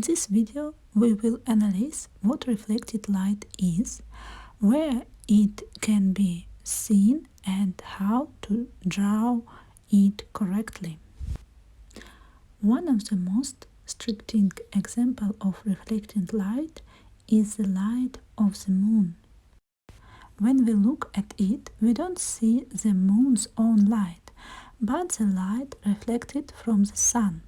In this video, we will analyze what reflected light is, where it can be seen, and how to draw it correctly. One of the most striking examples of reflected light is the light of the moon. When we look at it, we don't see the moon's own light, but the light reflected from the sun.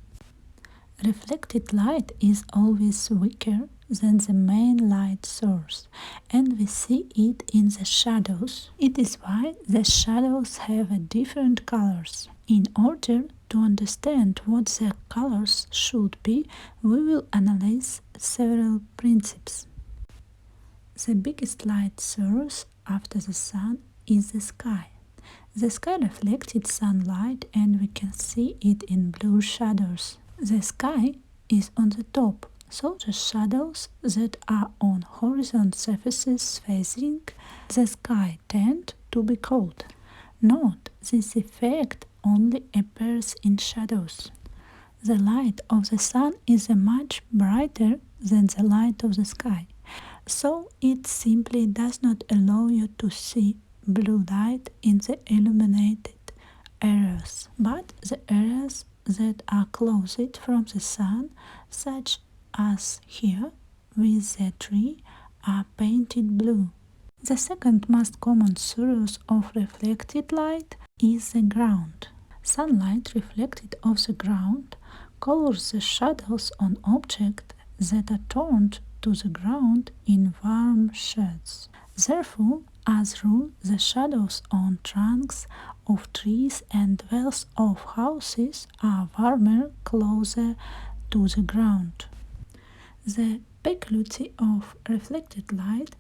Reflected light is always weaker than the main light source, and we see it in the shadows. It is why the shadows have different colors. In order to understand what the colors should be, we will analyze several principles. The biggest light source after the sun is the sky. The sky reflected sunlight, and we can see it in blue shadows. The sky is on the top, so the shadows that are on horizontal surfaces facing the sky tend to be cold. Note, this effect only appears in shadows. The light of the sun is much brighter than the light of the sky, so it simply does not allow you to see blue light in the illuminated areas, but the areas that are closest from the sun, such as here with the tree, are painted blue. The second most common source of reflected light is the ground. Sunlight reflected off the ground colors the shadows on objects that are turned to the ground in warm shades. Therefore, as rule, the shadows on trunks of trees and walls of houses are warmer closer to the ground. The peculiarity of reflected light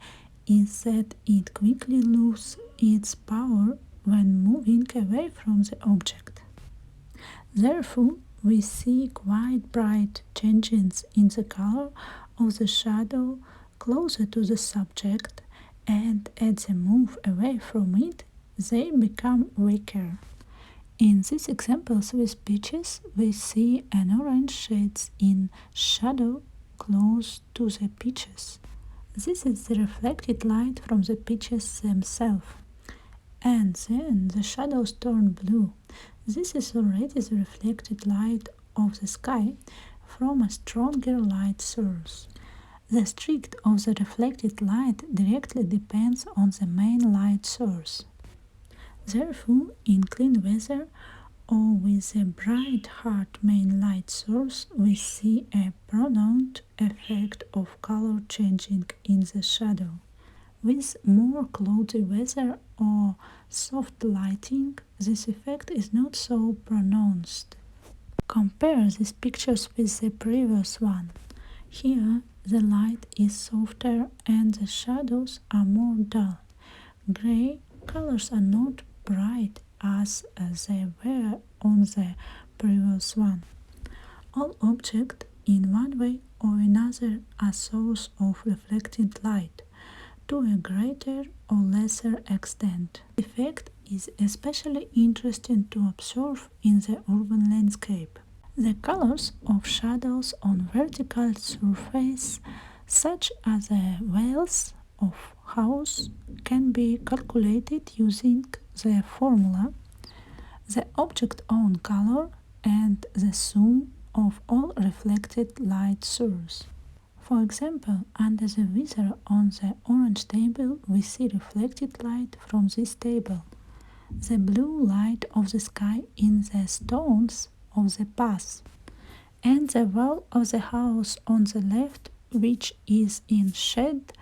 is that it quickly loses its power when moving away from the object. Therefore, we see quite bright changes in the color of the shadow closer to the subject, and as they move away from it, they become weaker. In these examples with peaches, we see an orange shade in shadow close to the peaches. This is the reflected light from the peaches themselves. And then the shadows turn blue. This is already the reflected light of the sky from a stronger light source. The strength of the reflected light directly depends on the main light source. Therefore, in clean weather or with a bright hard main light source, we see a pronounced effect of color changing in the shadow. With more cloudy weather or soft lighting, this effect is not so pronounced. Compare these pictures with the previous one. Here, the light is softer and the shadows are more dull. Gray colors are not bright as they were on the previous one. All objects, in one way or another, are source of reflected light, to a greater or lesser extent. The effect is especially interesting to observe in the urban landscape. The colors of shadows on vertical surface, such as the walls of house, can be calculated using the formula the object own color and the sum of all reflected light sources. For example, under the weather on the orange table, we see reflected light from this table, the blue light of the sky in the stones of the path, and the wall of the house on the left, which is in shade,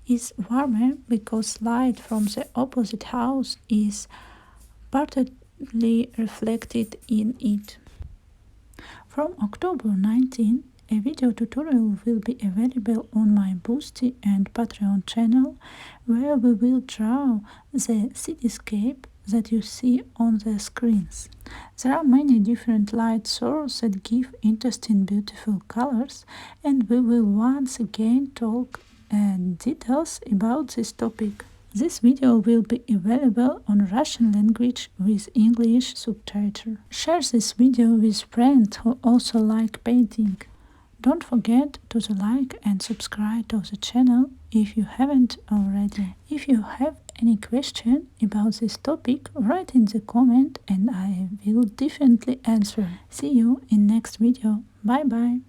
is warmer because light from the opposite house is partly reflected in it. From October 19, a video tutorial will be available on my Boosty and Patreon channel, where we will draw the cityscape that you see on the screens. There are many different light sources that give interesting, beautiful colors, and we will once again talk in details about this topic. This video will be available on Russian language with English subtitle. Share this video with friends who also like painting. Don't forget to like and subscribe to the channel if you haven't already. If you have any question about this topic, write in the comment and I will definitely answer. See you in next video. Bye bye.